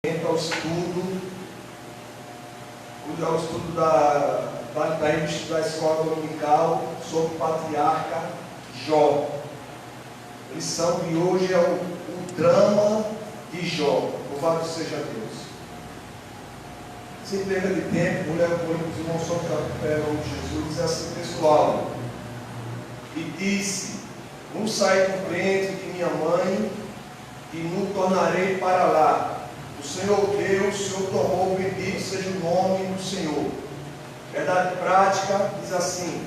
ao estudo da escola dominical sobre o patriarca Jó. A lição de hoje é o drama de Jó. Louvado seja Deus. Sem perda de tempo, vou ler os irmãos sobre o de Jesus, diz assim textual: e disse: não saí do ventre de minha mãe, e não tornarei para lá. O Senhor Deus, o Senhor tomou, bendito seja o nome do Senhor. Verdade prática diz assim: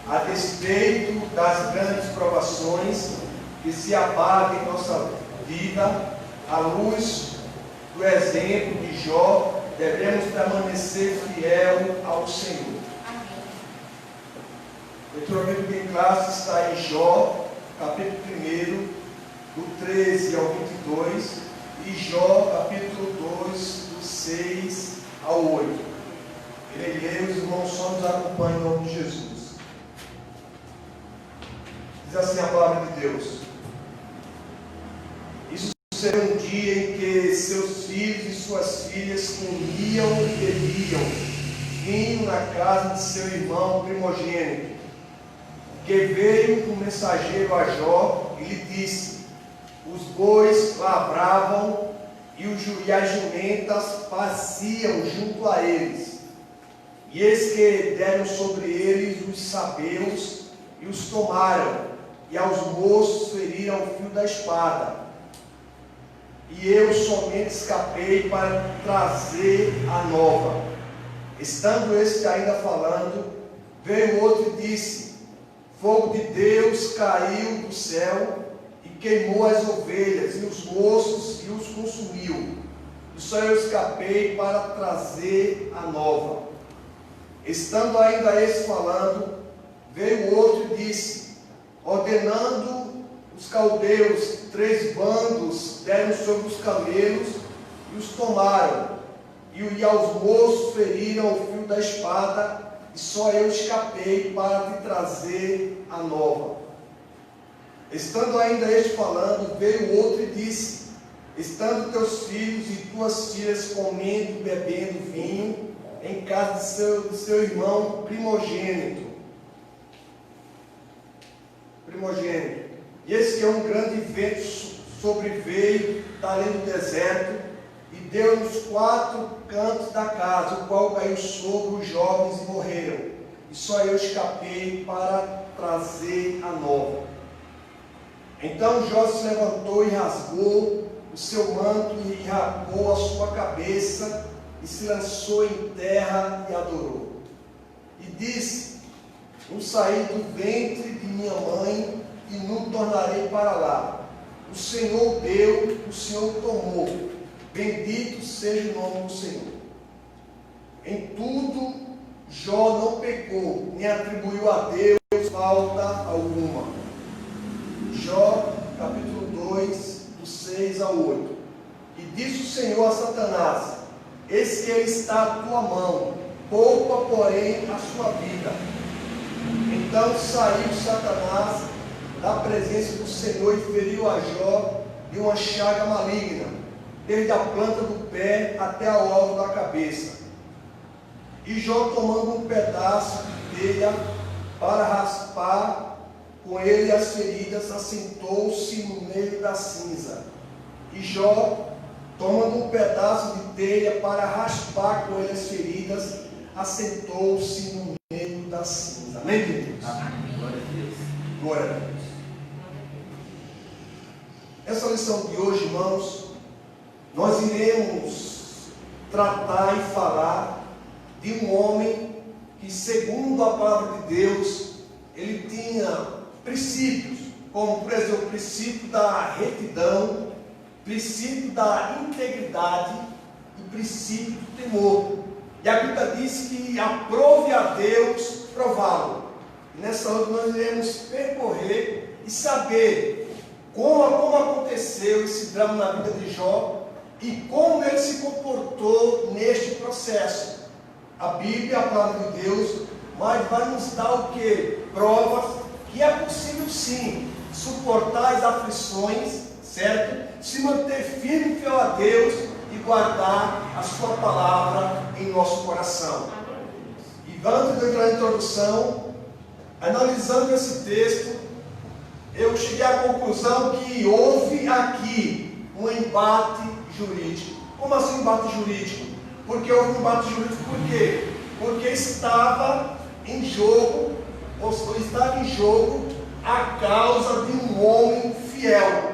a despeito das grandes provações que se abatem em nossa vida, à luz do exemplo de Jó, devemos permanecer fiel ao Senhor. A leitura bíblica em classe está em Jó, capítulo 1, do 13 ao 22, e Jó, capítulo 2, do 6 ao 8. Irei ler, os irmãos só nos acompanham em nome de Jesus. Diz assim a palavra de Deus: isso será um dia em que seus filhos e suas filhas comiam e bebiam vinho na casa de seu irmão primogênito, que veio um mensageiro a Jó e lhe disse: os bois lavravam e as jumentas paciam junto a eles. E eis que deram sobre eles os sabeus e os tomaram, e aos moços feriram o fio da espada. E eu somente escapei para trazer a nova. Estando este ainda falando, veio outro e disse: fogo de Deus caiu do céu e queimou as ovelhas e os moços e os consumiu. E só eu escapei para trazer a nova. Estando ainda esse falando, veio outro e disse: ordenando os caldeus, 3 bandos deram sobre os camelos e os tomaram, e aos moços feriram o fio da espada, e só eu escapei para te trazer a nova. Estando ainda este falando, veio outro e disse: estando teus filhos e tuas filhas comendo e bebendo vinho em casa de seu irmão primogênito. E eis que um grande vento sobreveio dali do deserto e deu nos 4 cantos da casa, o qual caiu sobre os jovens e morreram. E só eu escapei para trazer a nova. Então Jó se levantou e rasgou o seu manto e rapou a sua cabeça e se lançou em terra e adorou. E disse: não saí do ventre de minha mãe e não tornarei para lá. O Senhor deu, o Senhor tomou. Bendito seja o nome do Senhor. Em tudo Jó não pecou, nem atribuiu a Deus falta alguma. Jó, capítulo 2, do 6 ao 8. E disse o Senhor a Satanás: eis que ele está à tua mão, poupa, porém, a sua vida. Então saiu Satanás da presença do Senhor e feriu a Jó de uma chaga maligna, desde a planta do pé até ao alto da cabeça. E Jó, tomando um pedaço de telha para raspar com ele as feridas, assentou-se no meio da cinza. E Jó, tomando um pedaço de telha para raspar com ele as feridas, assentou-se no meio da cinza. Amém, queridos? Amém. Glória a Deus. Glória a Deus. Essa lição de hoje, irmãos, nós iremos tratar e falar de um homem que, segundo a palavra de Deus, ele tinha princípios, como, por exemplo, o princípio da retidão, princípio da integridade e princípio do temor. E a Bíblia diz que aprove a Deus prová-lo. E nessa hora nós iremos percorrer e saber como aconteceu esse drama na vida de Jó e como ele se comportou neste processo. A Bíblia, a palavra de Deus, mas vai nos dar o quê? Provas que é possível sim suportar as aflições, certo? Se manter firme e fiel a Deus e guardar a sua palavra em nosso coração. E antes de entrar na introdução, analisando esse texto, eu cheguei à conclusão que houve aqui um embate jurídico. Como assim um embate jurídico? Porque houve um embate jurídico por quê? Porque estava em jogo a causa de um homem fiel.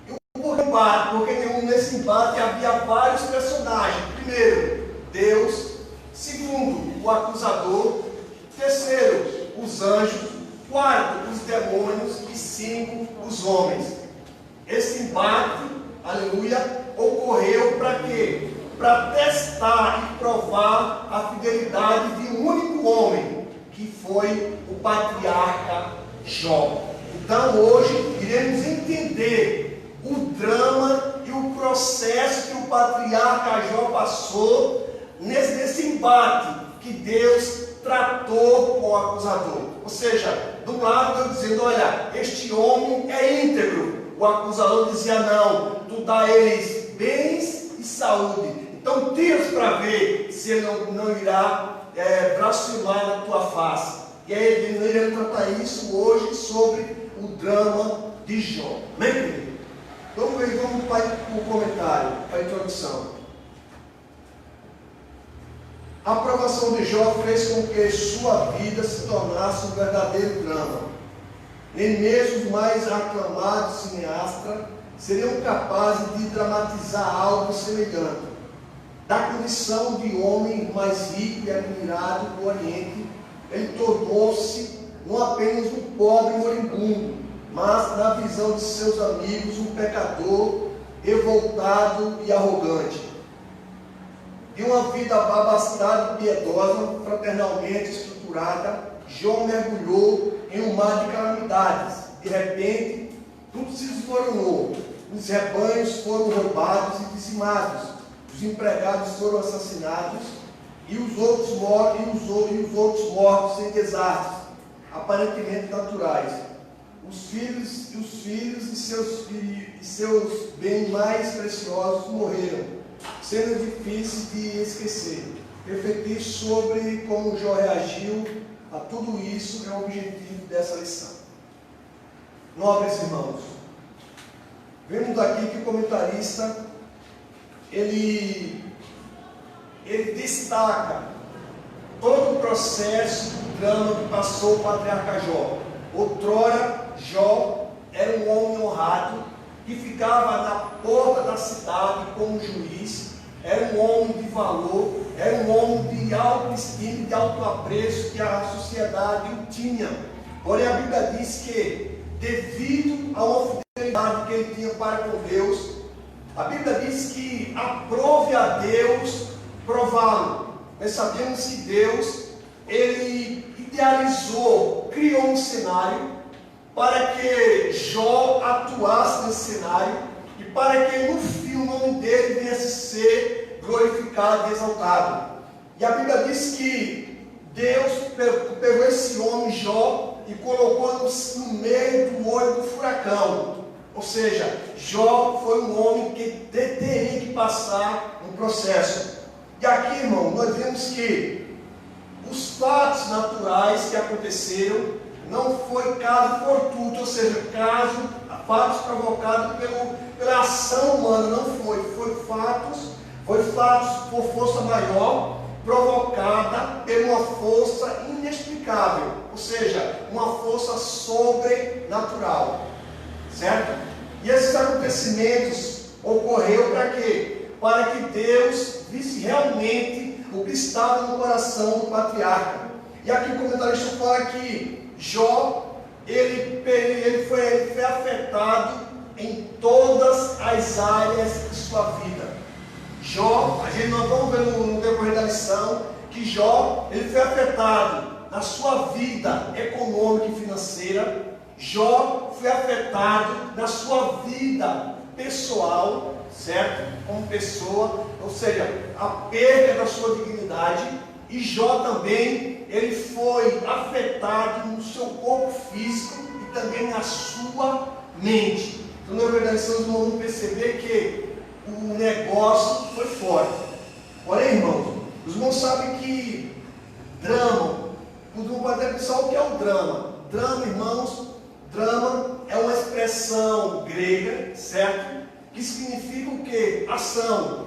E por que embate? Porque nesse embate havia vários personagens. Primeiro, Deus. Segundo, o acusador. Terceiro, os anjos. Quarto, os demônios. E cinco, os homens. Esse embate, aleluia, ocorreu para quê? Para testar e provar a fidelidade de um único homem, que foi o patriarca Jó. Então hoje iremos entender o drama e o processo que o patriarca Jó passou nesse embate que Deus tratou com o acusador. Ou seja, de um lado Deus dizendo, olha, este homem é íntegro. O acusador dizia, não, tu dá a eles bens e saúde. Então tira-os para ver se ele não irá blasfemar na tua face. E aí nós iremos tratar isso hoje sobre o drama de Jó. Amém, querido? Vamos para o comentário, para a introdução. A aprovação de Jó fez com que sua vida se tornasse um verdadeiro drama. Nem mesmo os mais aclamados cineastas seriam capazes de dramatizar algo semelhante. Da condição de homem mais rico e admirado do Oriente, ele tornou-se não apenas um pobre moribundo, mas, na visão de seus amigos, um pecador revoltado e arrogante. De uma vida abastada e piedosa, fraternalmente estruturada, Jó mergulhou em um mar de calamidades. De repente, tudo se desmoronou. Os rebanhos foram roubados e dizimados. Os empregados foram assassinados e os outros mortos em desastres, aparentemente naturais. Os filhos e seus bens mais preciosos morreram, sendo difícil de esquecer. Refletir sobre como Jó reagiu a tudo isso é o objetivo dessa lição. Nobres irmãos, vemos aqui que o comentarista ele destaca todo o processo, o drama que passou o patriarca Jó. Outrora, Jó era um homem honrado, que ficava na porta da cidade como juiz, era um homem de valor, era um homem de autoestima, de autoapreço que a sociedade o tinha. Porém, a Bíblia diz que, devido a uma fidelidade que ele tinha para com Deus, a Bíblia diz que aprove a Deus prová-lo. Nós sabemos que Deus, ele idealizou, criou um cenário para que Jó atuasse nesse cenário e para que no fim o nome dele viesse ser glorificado e exaltado. E a Bíblia diz que Deus pegou esse homem Jó e colocou no meio do olho do furacão. Ou seja, Jó foi um homem que teria que passar um processo. E aqui, irmão, nós vemos que os fatos naturais que aconteceram não foi caso fortuito, ou seja, fatos provocados pela ação humana, não foi. Foi fatos por força maior, provocada por uma força inexplicável, ou seja, uma força sobrenatural. Certo? E esses acontecimentos ocorreram para quê? Para que Deus visse realmente o que estava no coração do patriarca. E aqui o comentarista fala que Jó, ele foi afetado em todas as áreas de sua vida. Jó, nós vamos ver no decorrer da lição, que Jó, ele foi afetado na sua vida econômica e financeira. Jó foi afetado na sua vida pessoal, certo? Como pessoa, ou seja, a perda da sua dignidade. E Jó também, ele foi afetado no seu corpo físico e também na sua mente. Então, na verdade, nós vamos perceber que o negócio foi forte. Porém, irmãos, os irmãos sabem que drama, os irmãos podem até pensar o que é o drama. Drama, irmãos, drama é uma expressão grega, certo? Que significa o quê? Ação.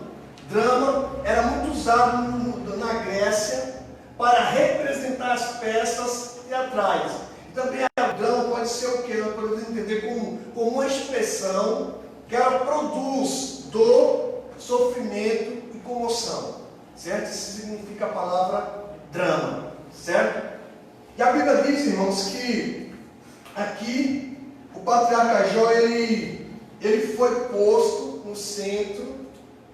Drama era muito usado na Grécia para representar as peças teatrais. E também o drama pode ser o quê? Nós podemos entender como uma expressão que ela produz dor, sofrimento e comoção, certo? Isso significa a palavra drama, certo? E a Bíblia diz, irmãos, que aqui o patriarca Jó, ele foi posto no centro,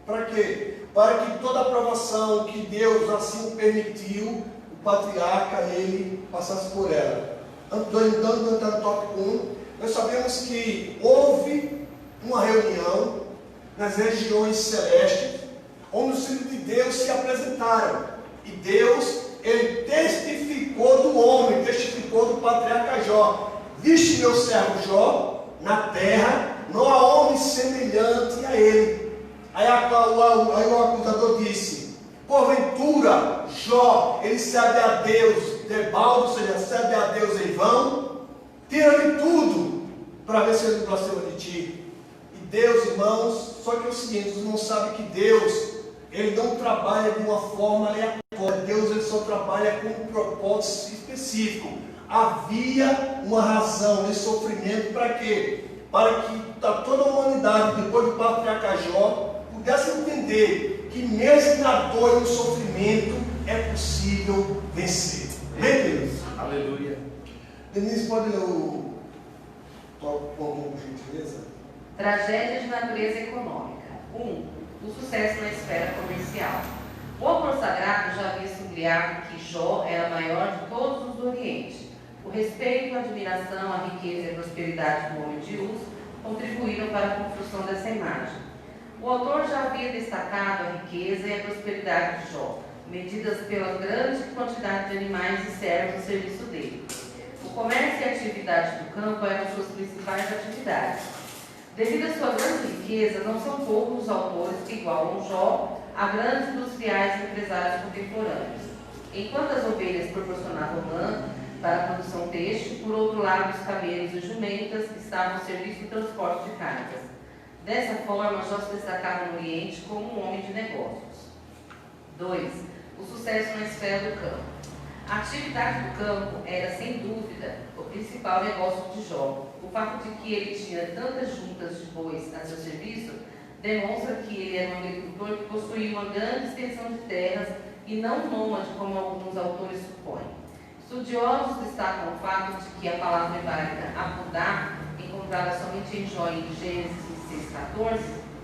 para quê? Para que toda a aprovação que Deus assim permitiu, o patriarca ele passasse por ela. Dando no tópico 1, nós sabemos que houve uma reunião nas regiões celestes, onde os filhos de Deus se apresentaram. E Deus, ele testificou do homem, testificou do patriarca Jó. Viste meu servo Jó, na terra, não há homem semelhante a ele. Aí o acusador disse: porventura, Jó, ele serve a Deus debalde, ou seja, serve a Deus em vão? Tira-lhe tudo, para ver se ele não cima de ti. E Deus, irmãos, só que é o seguinte, os irmãos sabem que Deus, ele não trabalha de uma forma aleatória. Deus, ele só trabalha com um propósito específico. Havia uma razão nesse sofrimento para quê? Para que toda a humanidade, depois do patriarca Jó, pudesse entender que mesmo na dor e no sofrimento é possível vencer. Amém, Deus? Aleluia. Denise, pode ler o ponto, por gentileza? Tragédia de natureza econômica. 1. O sucesso na esfera comercial. O autor sagrado já havia sublinhado que Jó era a maior de todos os do Oriente. O respeito, a admiração, a riqueza e a prosperidade do homem de Uz contribuíram para a construção dessa imagem. O autor já havia destacado a riqueza e a prosperidade de Jó, medidas pela grande quantidade de animais e servos no serviço dele. O comércio e a atividade do campo eram suas principais atividades. Devido à sua grande riqueza, não são poucos os autores que igualam Jó a grandes industriais e empresários contemporâneos. Enquanto as ovelhas proporcionavam lã para a produção têxtil, por outro lado, os camelos e jumentas estavam ao serviço do transporte de cargas. Dessa forma, Jó se destacava no Oriente como um homem de negócios. 2. O sucesso na esfera do campo. A atividade do campo era, sem dúvida, o principal negócio de Jó. O fato de que ele tinha tantas juntas de bois a seu serviço demonstra que ele era um agricultor que possuía uma grande extensão de terras e não nômade, como alguns autores supõem. Estudiosos destacam o fato de que a palavra hebraica abudá, encontrada somente em Jó e em Gênesis 6,14,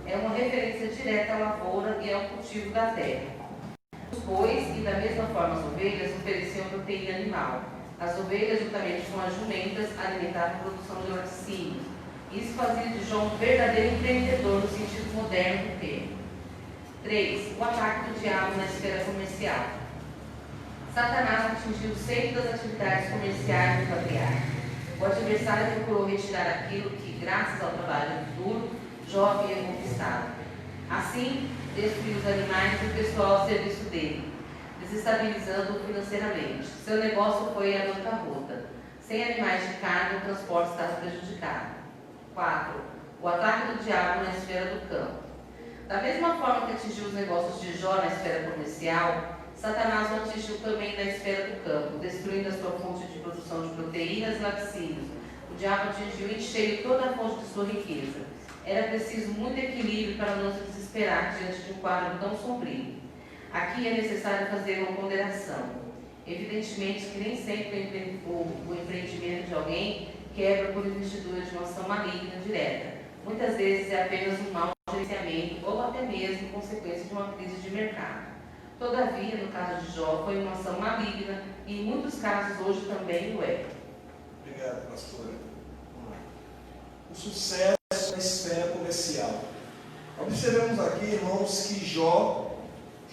é uma referência direta à lavoura e ao cultivo da terra. Os bois e, da mesma forma, as ovelhas ofereciam proteína animal. As ovelhas, juntamente com as jumentas, alimentavam a produção de laticínios. Isso fazia de Jó um verdadeiro empreendedor no sentido moderno do termo. 3. O ataque do diabo na esfera comercial. Satanás atingiu o centro das atividades comerciais do patriarca. O adversário procurou retirar aquilo que, graças ao trabalho duro, Jó havia conquistado. Assim, destruiu os animais e o pessoal ao serviço dele, desestabilizando-o financeiramente. Seu negócio foi a bancarrota. Sem animais de carga, o transporte estava prejudicado. 4. O ataque do diabo na esfera do campo. Da mesma forma que atingiu os negócios de Jó na esfera comercial, Satanás o atingiu também na esfera do campo, destruindo a sua fonte de produção de proteínas e laticínios. O diabo atingiu em cheio toda a fonte de sua riqueza. Era preciso muito equilíbrio para não se desesperar diante de um quadro tão sombrio. Aqui é necessário fazer uma ponderação. Evidentemente que nem sempre o empreendimento de alguém quebra por investidura de uma ação maligna direta. Muitas vezes é apenas um mau gerenciamento ou até mesmo consequência de uma crise de mercado. Todavia, no caso de Jó, foi uma ação maligna e em muitos casos hoje também o é. Obrigado, pastora. O sucesso na esfera comercial. Observamos aqui, irmãos, que Jó,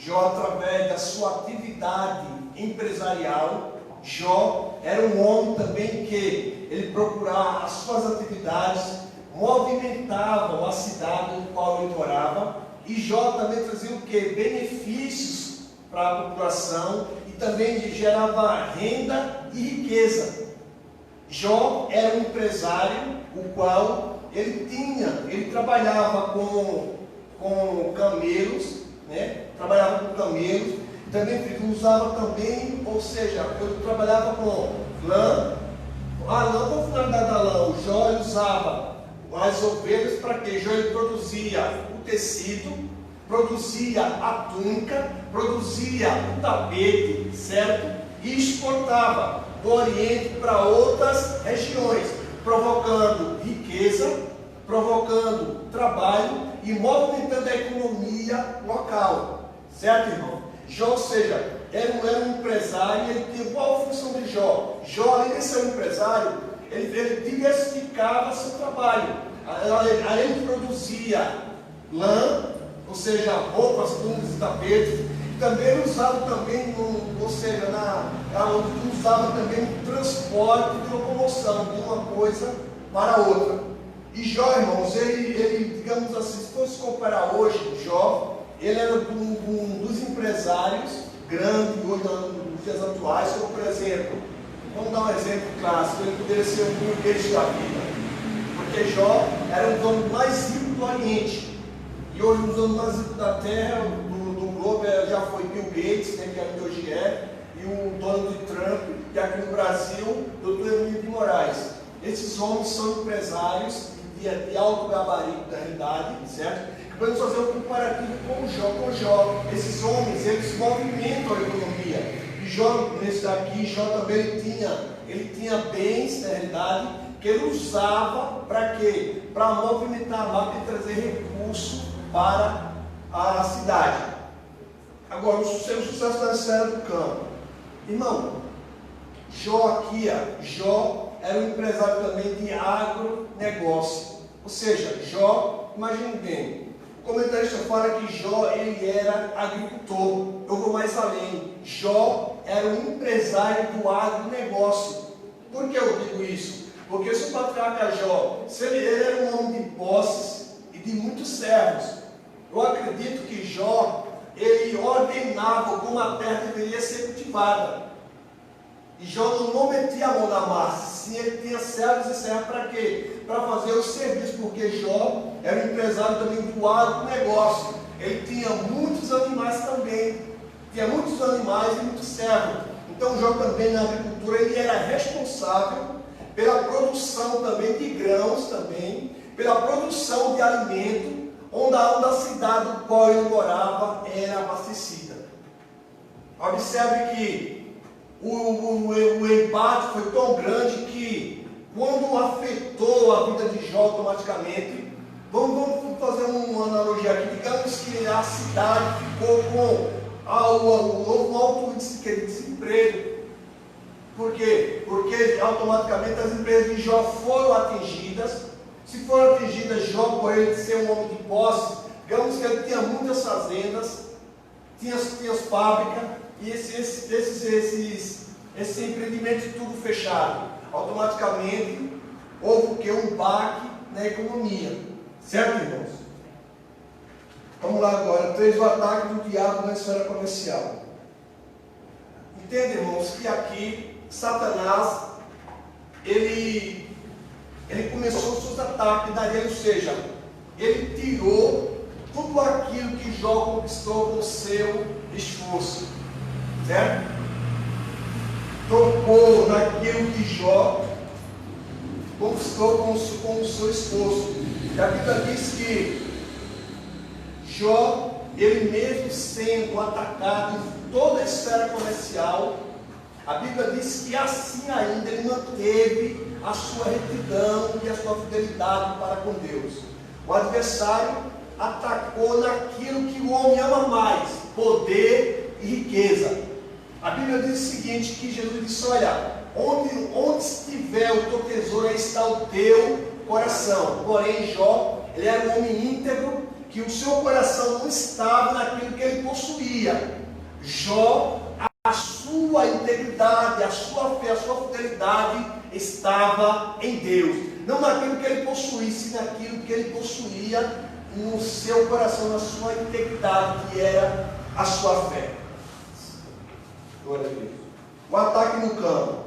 através da sua atividade empresarial, Jó era um homem também que ele procurava as suas atividades movimentavam a cidade no qual ele morava, e Jó também trazia o quê? Benefícios para a população, e também gerava renda e riqueza. Jó era um empresário, o qual ele trabalhava com camelos, né? Trabalhava com camelos, também usava também, ou seja, ele trabalhava com lã. A lã, qual a finalidade da lã? O Jó usava as ovelhas para quê? Jó ele produzia o tecido, produzia a túnica, produzia o tapete, certo? E exportava do Oriente para outras regiões, provocando riqueza, provocando trabalho e movimentando a economia local, certo, irmão? Jó, ou seja, era um empresário, ele tinha qual a função de Jó? Jó, além de ser um empresário, ele diversificava seu trabalho. Além de produzia lã, ou seja, roupas, túnicas e tapetes, também usava também, usava também o transporte de locomoção de uma coisa para outra. E Jó, irmãos, ele, digamos assim, se fosse comparar hoje, Jó, ele era um dos empresários grandes hoje nos dias atuais, como por exemplo, vamos dar um exemplo clássico, ele poderia ser um Bill Gates da vida, porque Jó era o dono mais rico do Oriente, e hoje os donos mais ricos da Terra, do globo, já foi Bill Gates, né, que é onde hoje é, e o dono de Trump, e aqui no Brasil, Dr. Emílio de Moraes. Esses homens são empresários de alto gabarito da realidade, certo? Podemos fazer um comparativo com o Jó. Esses homens, eles movimentam a economia. E Jó, nesse daqui, Jó também ele tinha bens, na realidade, que ele usava para quê? Para movimentar a marca e trazer recursos para a cidade. Agora, o seu sucesso na esfera do campo. Irmão, Jó era um empresário também de agronegócio. Ou seja, Jó, imagine bem, o comentarista fala que Jó ele era agricultor. Eu vou mais além. Jó era um empresário do agronegócio. Por que eu digo isso? Porque se o patriarca Jó, se ele era um homem de posses e de muitos servos, eu acredito que Jó, ele ordenava como a terra deveria ser cultivada. E Jó não metia a mão na massa, sim, ele tinha servos e servas para quê? Para fazer o serviço, porque Jó era um empresário também do agronegócio. Ele tinha muitos animais também, tinha muitos animais e muitos servos. Então Jó também na agricultura, ele era responsável pela produção também de grãos também, pela produção de alimento, onde a cidade do qual ele morava era abastecida. Observe que o embate foi tão grande que, quando afetou a vida de Jó automaticamente, vamos fazer uma analogia aqui, digamos que a cidade ficou com um alto índice de desemprego. Por quê? Porque automaticamente as empresas de Jó foram atingidas. Se foram atingidas, Jó, por ele ser um homem de posse, digamos que ele tinha muitas fazendas, tinha fábricas, e esse empreendimento tudo fechado. Automaticamente houve o que? Um baque na economia. Certo, irmãos? Vamos lá agora. 3. O ataque do diabo na esfera comercial. Entende, irmãos, que aqui Satanás ele começou os seus ataques, ou seja, ele tirou tudo aquilo que Jó conquistou com o seu esforço, certo? Tocou naquilo que Jó conquistou com o seu esforço. E a Bíblia diz que Jó, ele mesmo sendo atacado em toda a esfera comercial, a Bíblia diz que assim ainda ele manteve a sua retidão e a sua fidelidade para com Deus. O adversário atacou naquilo que o homem ama mais, poder e riqueza. A Bíblia diz o seguinte, que Jesus disse, olha, onde estiver o teu tesouro, aí está o teu coração. Porém, Jó, ele era um homem íntegro, que o seu coração não estava naquilo que ele possuía. Jó a sua integridade, a sua fé, a sua fidelidade estava em Deus. Não naquilo que ele possuísse, naquilo que ele possuía no seu coração, na sua integridade, que era a sua fé. Glória a Deus. O ataque no campo.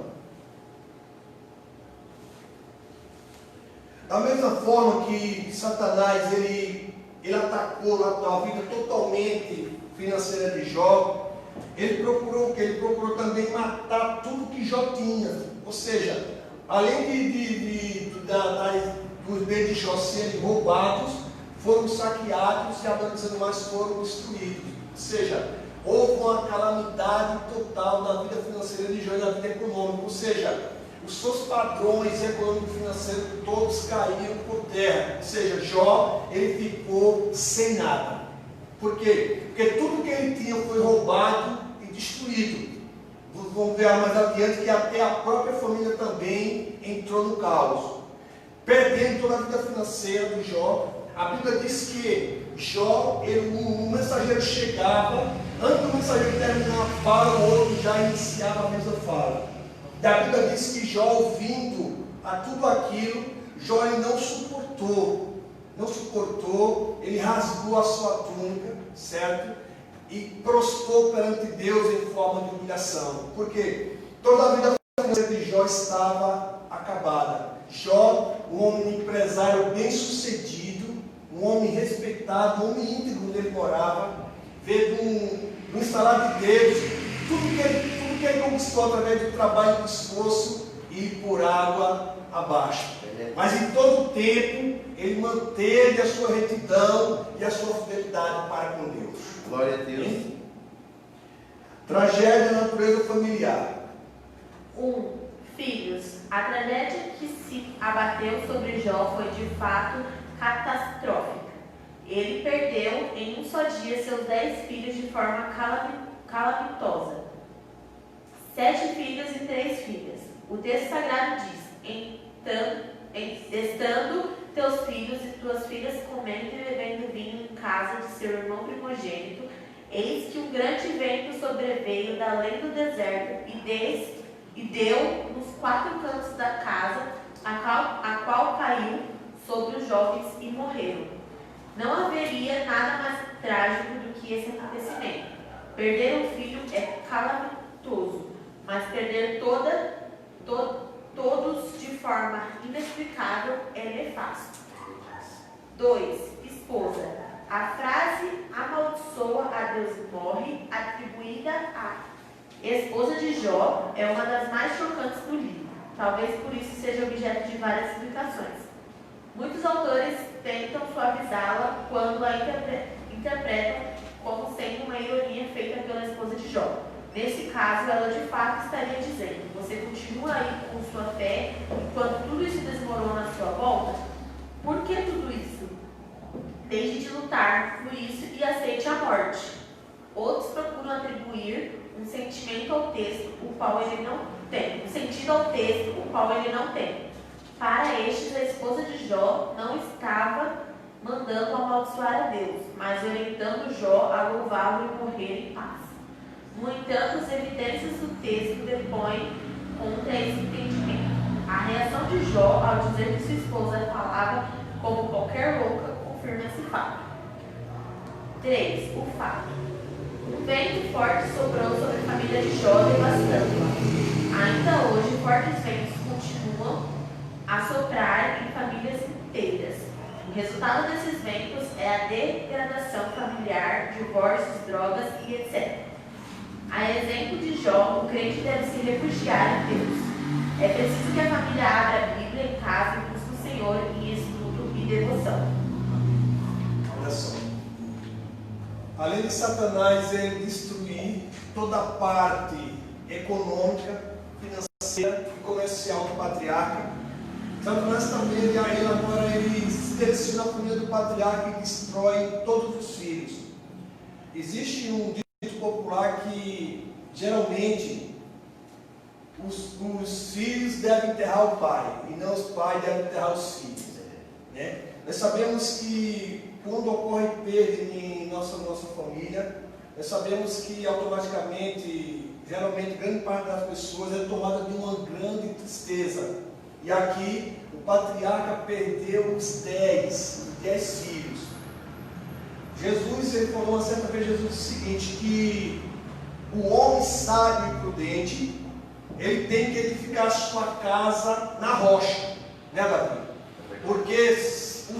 Da mesma forma que Satanás ele atacou a vida totalmente financeira de Jó, ele procurou o quê? Ele procurou também matar tudo que Jó tinha. Ou seja, além dos bens de Jó serem roubados, foram saqueados e as animais foram destruídos. Ou seja, houve uma calamidade total na vida financeira de Jó e na vida econômica. Ou seja, os seus padrões econômicos e financeiros todos caíram por terra. Ou seja, Jó, ele ficou sem nada. Por quê? Porque tudo que ele tinha foi roubado e destruído. Vamos ver mais adiante que até a própria família também entrou no caos, perdendo toda a vida financeira do Jó. A Bíblia diz que Jó, o mensageiro chegava, antes do mensageiro terminar a fala, o outro já iniciava a mesma fala. E a Bíblia diz que Jó, ouvindo a tudo aquilo, Jó ele não suportou, ele rasgou a sua túnica, certo? E prostrou perante Deus em forma de humilhação. Por quê? Toda a vida financeira de Jó estava acabada. Jó, um homem empresário bem sucedido, um homem respeitado, um homem íntegro onde ele morava, veio de um salário de Deus, tudo que ele conquistou através do trabalho e do esforço e por água abaixo. Mas em todo o tempo ele manteve a sua retidão e a sua fidelidade para com Deus. Glória a Deus. Tragédia na natureza familiar. 1. Filhos. A tragédia que se abateu sobre Jó foi de fato catastrófica. Ele perdeu em um só dia seus 10 filhos de forma calamitosa. 7 filhos e 3 filhas. O texto sagrado diz: estando teus filhos e tuas filhas comendo e bebendo vinho em casa de seu irmão primogênito, eis que um grande vento sobreveio da além do deserto e deu nos 4 cantos da casa, a qual caiu sobre os jovens e morreram. Não haveria nada mais trágico do que esse acontecimento. Perder um filho é calamitoso, mas perder todos de forma inexplicável é nefasto. 2. Esposa. A frase amaldiçoa a Deus e morre, atribuída à esposa de Jó, é uma das mais chocantes do livro. Talvez por isso seja objeto de várias explicações. Muitos autores tentam suavizá-la quando a interpretam como sendo uma ironia feita pela esposa de Jó. Nesse caso, ela de fato estaria dizendo: você continua aí com sua fé enquanto tudo isso desmorona à sua volta? Por que tudo isso? Deixe de lutar por isso e aceite a morte. Outros procuram atribuir um sentimento ao texto, o qual ele não tem. Um sentido ao texto, o qual ele não tem. Para estes, a esposa de Jó não estava mandando amaldiçoar a Deus, mas orientando Jó a louvá-lo e morrer em paz. No entanto, as evidências do texto depõem contra esse entendimento. A reação de Jó ao dizer que sua esposa falava como qualquer louca confirma esse fato. 3. O fato. Um vento forte soprou sobre a família de Jó, devastando-a. Ainda hoje, fortes ventos continuam a soprar em famílias inteiras. O resultado desses ventos é a degradação familiar, divórcios, drogas e etc. A exemplo de Jó, o crente deve se refugiar em Deus. É preciso que a família abra a Bíblia em casa e busque o Senhor em estudo e devoção. Olha só. Além de Satanás ele destruir toda a parte econômica, financeira e comercial do patriarca, Satanás também ele se direciona à família do patriarca e destrói todos os filhos. Existe um dito popular que geralmente os filhos devem enterrar o pai e não os pais devem enterrar os filhos, né? Nós sabemos que quando ocorre perda em nossa família, nós sabemos que automaticamente geralmente grande parte das pessoas é tomada de uma grande tristeza. E aqui o patriarca perdeu os 10 filhos. Jesus, ele falou uma certa vez, Jesus disse o seguinte, que o homem sábio e prudente, ele tem que edificar a sua casa na rocha, né, Davi? Porque o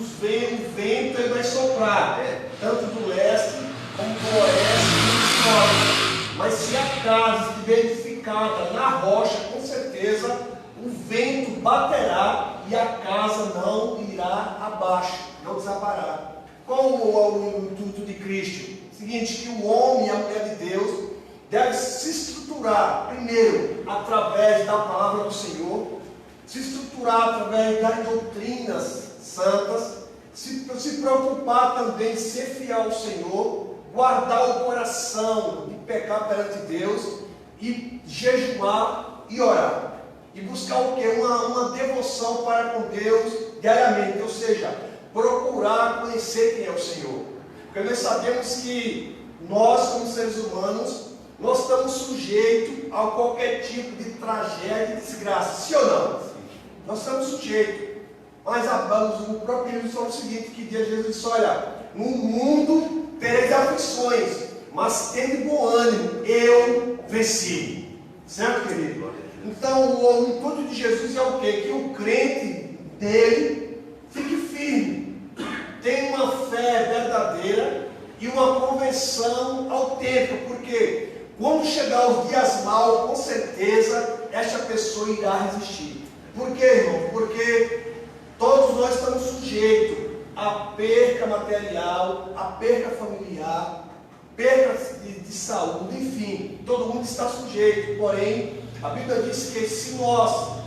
vento ele vai soprar, tanto do leste como do oeste e do norte. Mas se a casa estiver edificada na rocha, com certeza o vento baterá e a casa não irá abaixo, não desabará. Qual o intuito de Cristo? Seguinte, que o homem e a mulher de Deus deve se estruturar, primeiro, através da palavra do Senhor, se estruturar através das doutrinas santas, se preocupar também em ser fiel ao Senhor, guardar o coração de pecar perante Deus, e jejuar e orar. E buscar o quê? Uma devoção para com Deus diariamente, ou seja, procurar conhecer quem é o Senhor. Porque nós sabemos que nós, como seres humanos, nós estamos sujeitos a qualquer tipo de tragédia e desgraça, sim ou não? Nós estamos sujeitos. Mas o próprio Jesus falou o seguinte, que dia Jesus disse, olha, no mundo tereis aflições, mas tende bom ânimo, eu venci. Certo, querido? Então, o intuito de Jesus é o quê? Que o crente dele fique firme, tenha uma fé verdadeira e uma conversão autêntica, porque quando chegar os dias maus, com certeza, esta pessoa irá resistir. Por quê, irmão? Porque todos nós estamos sujeitos a perca material, a perca familiar, perca de saúde, enfim, todo mundo está sujeito. Porém, a Bíblia diz que se nós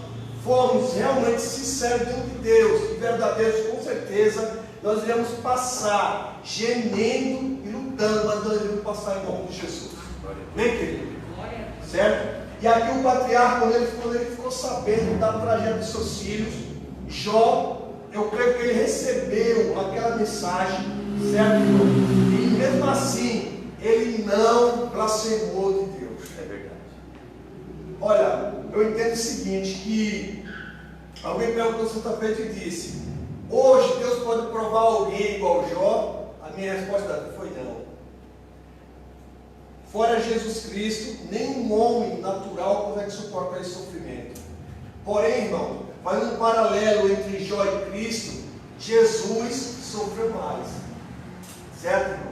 formos realmente sinceros diante de Deus, e verdadeiros, com certeza, nós iremos passar gemendo e lutando, mas nós iremos passar em nome de Jesus. Bem, querido? Certo? E aqui o patriarca, quando ele ficou sabendo da tragédia de seus filhos, Jó, eu creio que ele recebeu aquela mensagem, certo? E mesmo assim, ele não blasfemou de Deus. É verdade. Olha, eu entendo o seguinte, que alguém perguntou certa-feita e disse, hoje Deus pode provar alguém igual Jó? A minha resposta foi não. Fora Jesus Cristo, nenhum homem natural consegue suportar esse sofrimento. Porém, irmão, fazendo um paralelo entre Jó e Cristo, Jesus sofreu mais. Certo, irmão?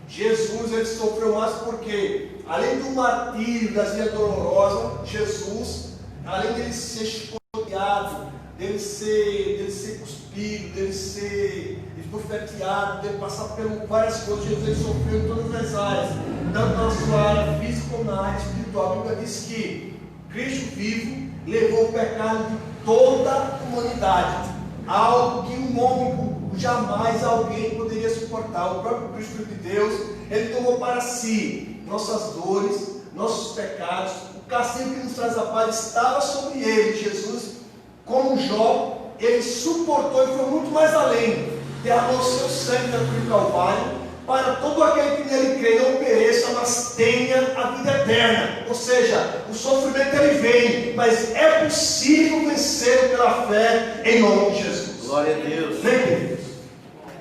Jesus ele sofreu mais porque, além do martírio, das vias dolorosas, Jesus, além dele ser espoliado, dele ser cuspido, dele ser esbofeteado, dele passar por várias coisas, Jesus ele sofreu em todas as áreas, tanto na sua área física como na área espiritual. A Bíblia diz que Cristo vivo levou o pecado de toda a humanidade, algo que um homem jamais alguém poderia suportar. O próprio Cristo de Deus, ele tomou para si nossas dores, nossos pecados, o castigo que nos traz a paz estava sobre ele. Jesus, como Jó, ele suportou e foi muito mais além, derramou seu sangue na cruz do Calvário, para todo aquele que nele crê não pereça, mas tenha a vida eterna. Ou seja, o sofrimento ele vem, mas é possível vencer pela fé em nome de Jesus. Glória a Deus. Deus.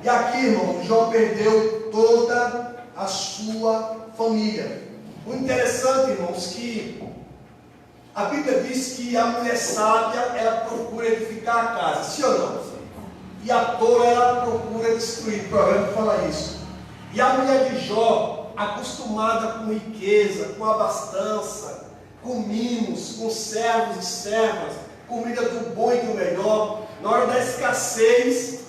E aqui, irmão, Jó perdeu toda a sua família. O interessante, irmãos, que a Bíblia diz que a mulher sábia, ela procura edificar a casa, sim ou não? E a tola, ela procura destruir. O provérbio fala isso. E a mulher de Jó, acostumada com riqueza, com abastança, com mimos, com servos e servas, comida do bom e do melhor, na hora da escassez,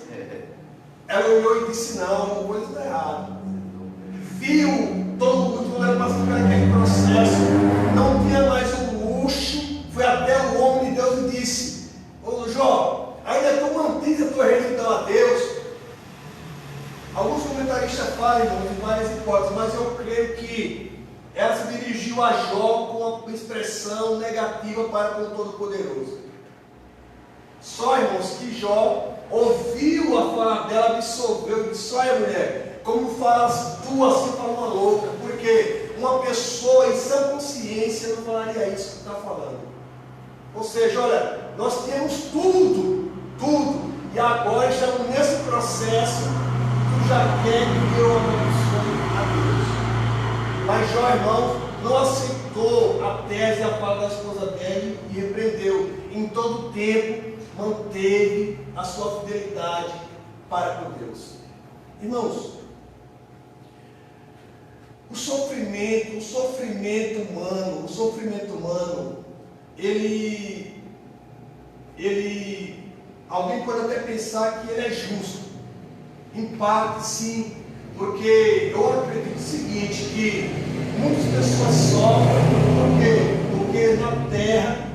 ela olhou e disse, não, uma coisa está errada. Viu todo mundo quando ela passou por aquele processo, não tinha mais um luxo, foi até o homem de Deus e disse, ô Jó, ainda tu mantens a tua retidão a Deus. Alguns comentaristas falam, irmãos, em várias hipóteses, mas eu creio que ela se dirigiu a Jó com uma expressão negativa para com o Todo-Poderoso. Só, irmãos, que Jó ouviu a fala dela, absorveu e disse, olha mulher, como falas tu assim para uma louca? Porque uma pessoa em sã consciência você não falaria isso que está falando. Ou seja, olha, nós temos tudo, e agora estamos nesse processo, tu já quer que eu abençoe a Deus. Mas Jó, irmão, não aceitou a tese e a fala da esposa dele e repreendeu. Em todo tempo, manteve a sua fidelidade para com Deus. Irmãos, o sofrimento humano, alguém pode até pensar que ele é justo. Em parte, sim, porque eu acredito o seguinte, que muitas pessoas sofrem porque na terra,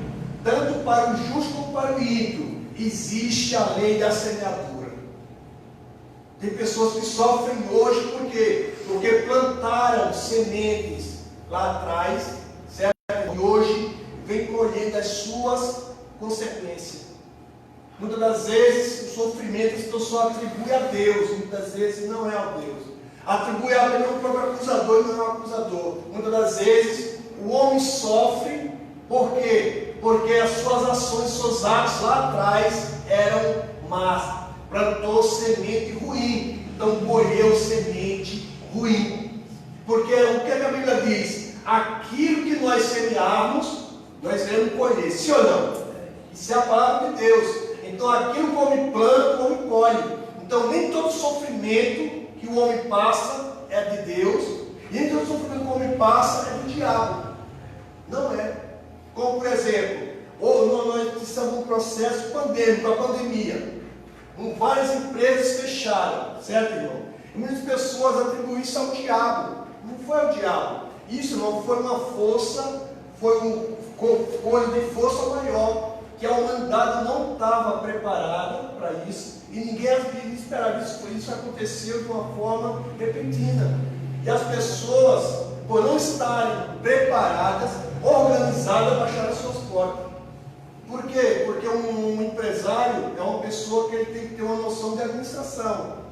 tanto para o justo como para o ímpio, existe a lei da semeadura. Tem pessoas que sofrem hoje porque plantaram sementes lá atrás, certo? E hoje vem colhendo as suas consequências. Muitas das vezes o sofrimento se só atribui a Deus, muitas vezes não é a Deus. Atribui a Deus o próprio acusador e não é o acusador. Muitas das vezes o homem sofre, por quê? Porque as suas ações, seus atos lá atrás eram más. Plantou semente ruim, então colheu semente ruim. Porque o que a Bíblia diz? Aquilo que nós semearmos, nós iremos colher, sim ou não? Isso é a palavra de Deus. Então aquilo que o homem planta, o homem colhe. Então nem todo sofrimento que o homem passa é de Deus, e nem todo sofrimento que o homem passa é do diabo. Não é. Como por exemplo, nós estamos num processo pandêmico, a pandemia. Várias empresas fecharam, certo, irmão? E muitas pessoas atribuem isso ao diabo. Não foi ao diabo. Isso não foi uma força, foi coisa de força maior, que a humanidade não estava preparada para isso, e ninguém esperava isso. Por isso aconteceu de uma forma repentina. E as pessoas, por não estarem preparadas, organizadas, baixaram suas portas. Por quê? Porque um empresário é uma pessoa que ele tem que ter uma noção de administração.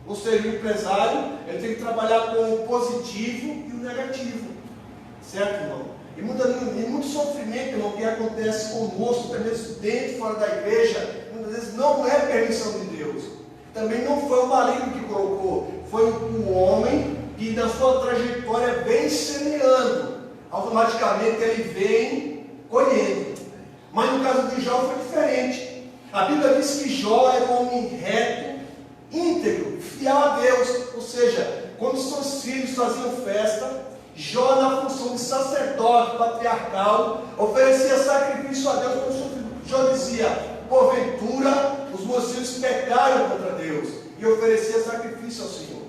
Ou seja, o empresário ele tem que trabalhar com o positivo e o negativo. Certo, irmão? E muito sofrimento, irmão, que acontece conosco, até mesmo dentro e fora da igreja, muitas vezes não é permissão de Deus. Também não foi o maligno que colocou, foi o homem que na sua trajetória vem semeando. Automaticamente ele vem colhendo. Mas no caso de Jó foi diferente. A Bíblia diz que Jó era um homem reto, íntegro, fiel a Deus. Ou seja, quando seus filhos faziam festa, Jó, na função de sacerdote patriarcal, oferecia sacrifício a Deus. Quando Jó dizia: porventura os meus filhos pecaram contra Deus, e oferecia sacrifício ao Senhor.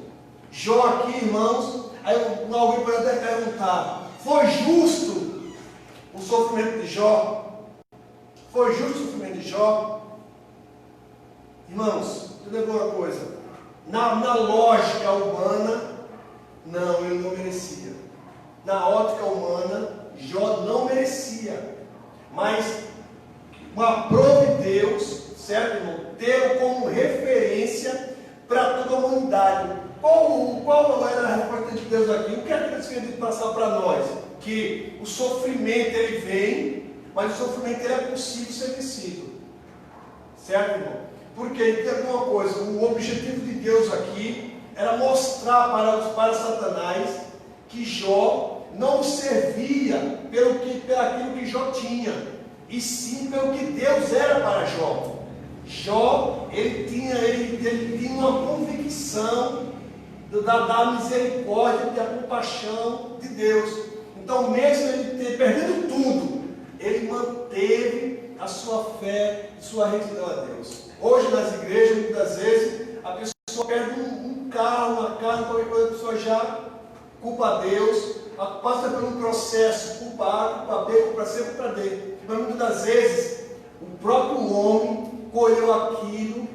Jó aqui, irmãos, aí alguém pode até perguntar: foi justo o sofrimento de Jó? Foi justo o sofrimento de Jó? Irmãos, entendeu uma coisa? Na lógica humana, não, ele não merecia. Na ótica humana, Jó não merecia. Mas aprove Deus, certo, irmão? Tê-lo como referência para toda a humanidade. Qual era a resposta de Deus aqui? O que é que Deus queria passar para nós? Que o sofrimento ele vem, mas o sofrimento ele é possível ser vencido. Certo, irmão? Porque, entenda uma coisa, o objetivo de Deus aqui era mostrar para Satanás que Jó não servia pelo aquilo que Jó tinha, e sim pelo que Deus era para Jó. Jó, ele tinha uma convicção da misericórdia, da compaixão de Deus. Então, mesmo ele perdendo tudo, ele manteve a sua fé e sua retidão a Deus. Hoje nas igrejas, muitas vezes, a pessoa perde um carro, uma casa, qualquer coisa, a pessoa já culpa a Deus, passa por um processo, culpa A, culpa B, culpa C, culpa D. Mas muitas das vezes, o próprio homem colheu aquilo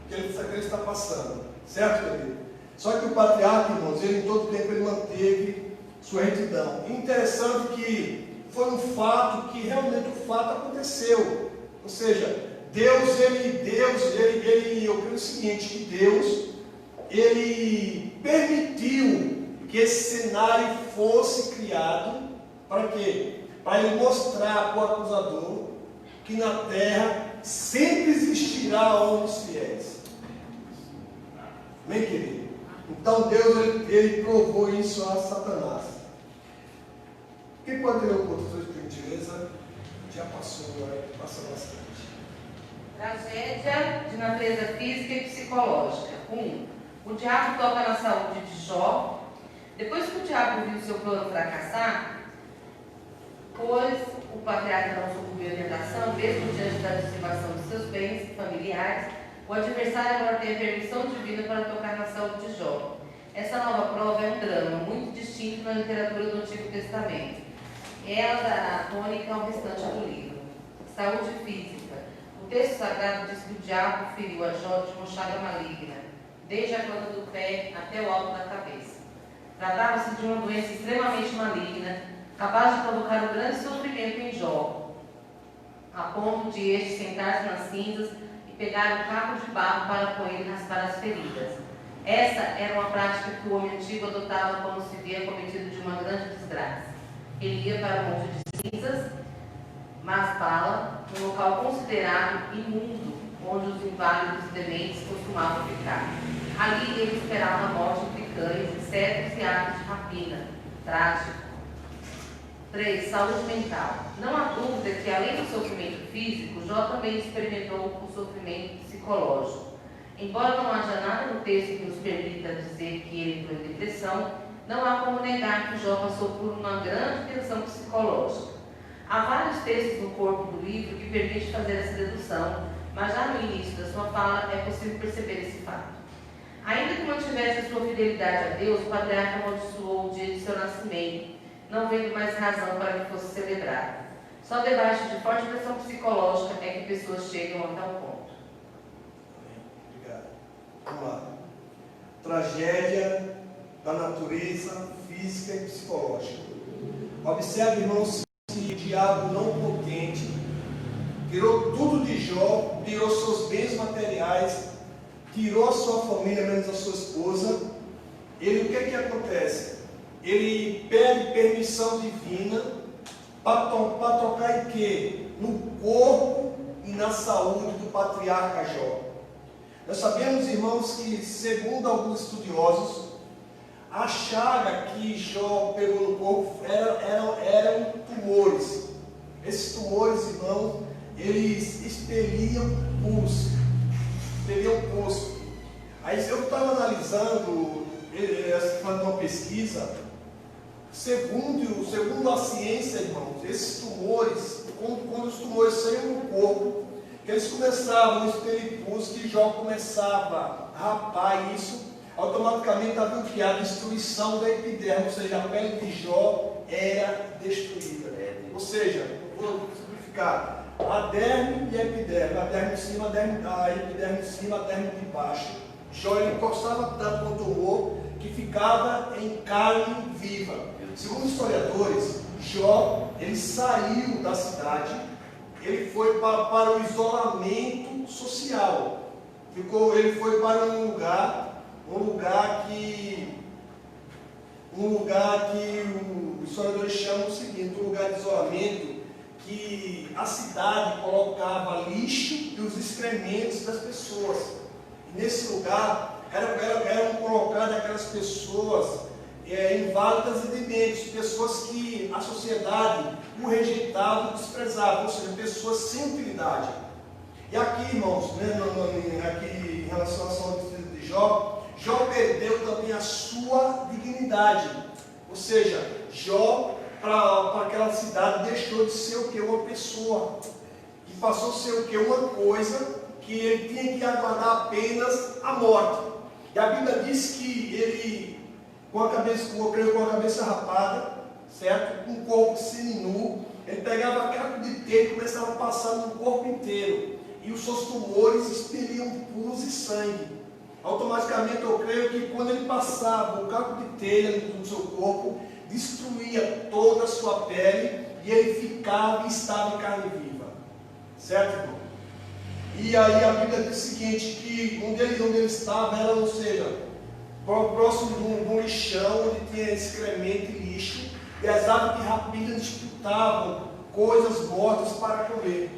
que ele está passando. Certo, querido? Só que o patriarca, irmãos, ele em todo tempo ele manteve sua retidão. E interessante que foi um fato que realmente o fato aconteceu. Ou seja, eu creio o seguinte, que Deus, ele permitiu que esse cenário fosse criado, Para quê? Para ele mostrar para o acusador que na terra sempre existirá homens fiéis. Amém, querido? Então Deus ele provou isso a Satanás. Quem pode ler o conto, por gentileza? Já passou, passa bastante. Tragédia de natureza física e psicológica. 1. O diabo toca na saúde de Jó. Depois que o diabo viu seu plano fracassar, pois o patriarca não sucumbiu à tentação, mesmo diante da dissipação dos seus bens familiares, o adversário agora tem a permissão divina para tocar na saúde de Jó. Essa nova prova é um drama muito distinto na literatura do Antigo Testamento. Ela dará a tônica ao restante do livro. Saúde física. O texto sagrado diz que o diabo feriu a Jó de uma chaga maligna, desde a planta do pé até o alto da cabeça. Tratava-se de uma doença extremamente maligna, capaz de provocar um grande sofrimento em Jó, a ponto de este sentar-se nas cinzas e pegar um caco de barro para com ele raspar as feridas. Essa era uma prática que o homem antigo adotava quando se via cometido de uma grande desgraça. Ele ia para o monte de cinzas, Masbala, um local considerado imundo, onde os inválidos e dementes costumavam ficar. Ali ele esperava a morte entre cães, insetos e aves de rapina. Trágico. 3. Saúde mental. Não há dúvida que, além do sofrimento físico, Jó também experimentou o sofrimento psicológico. Embora não haja nada no texto que nos permita dizer que ele entrou em depressão, não há como negar que Jó passou por uma grande tensão psicológica. Há vários textos no corpo do livro que permitem fazer essa dedução, mas já no início da sua fala é possível perceber esse fato. Ainda que mantivesse a sua fidelidade a Deus, o patriarca amaldiçoou o dia de seu nascimento, não vendo mais razão para que fosse celebrado. Só debaixo de forte pressão psicológica é que pessoas chegam a tal ponto. Obrigado. Vamos lá. Tragédia da natureza física e psicológica. Observe, irmãos, que o diabo não potente tirou tudo de Jó, tirou seus bens materiais, tirou a sua família, menos a sua esposa. Ele, o que acontece? Ele pede permissão divina para tocar em quê? No corpo e na saúde do patriarca Jó. Nós sabemos, irmãos, que segundo alguns estudiosos, a chaga que Jó pegou no corpo eram tumores. Esses tumores, irmãos, eles expeliam pus. Aí eu estava analisando, fazendo uma pesquisa, segundo a ciência, irmãos, esses tumores, quando os tumores saíam do corpo, que eles começavam a expelir pus, que Jó começava a rapar isso, automaticamente havia o que? A destruição da epiderme, ou seja, a pele de Jó era destruída. Ou seja, vou simplificar, a derme e a epiderme, a derme de cima, a epiderme de cima, a derme de baixo. Jó ele encostava tanto no tumor que ficava em carne viva. Segundo historiadores, Jó ele saiu da cidade, ele foi para o isolamento social. Ele foi para um lugar que os historiadores chamam o seguinte, um lugar de isolamento, que a cidade colocava lixo e os excrementos das pessoas. E nesse lugar eram colocadas aquelas pessoas inválidas e dementes, pessoas que a sociedade o rejeitava e desprezava, ou seja, pessoas sem utilidade. E aqui, irmãos, aqui em relação à saúde de Jó, Jó perdeu também a sua dignidade. Ou seja, Jó, para aquela cidade, deixou de ser o que? Uma pessoa. E passou a ser o que? Uma coisa que ele tinha que aguardar apenas a morte. E a Bíblia diz que ele, com a cabeça rapada, certo? Com o corpo seminu, ele pegava caco de telha e começava a passar no corpo inteiro. E os seus tumores expeliam pus e sangue. Automaticamente eu creio que quando ele passava o caco de telha no seu corpo, destruía toda a sua pele e ele ficava e estava em carne viva. Certo, irmão? E aí a Bíblia diz o seguinte, que onde ele estava era, ou seja, próximo de um lixão, onde tinha excremento e lixo, e as aves de rapina disputavam coisas mortas para comer.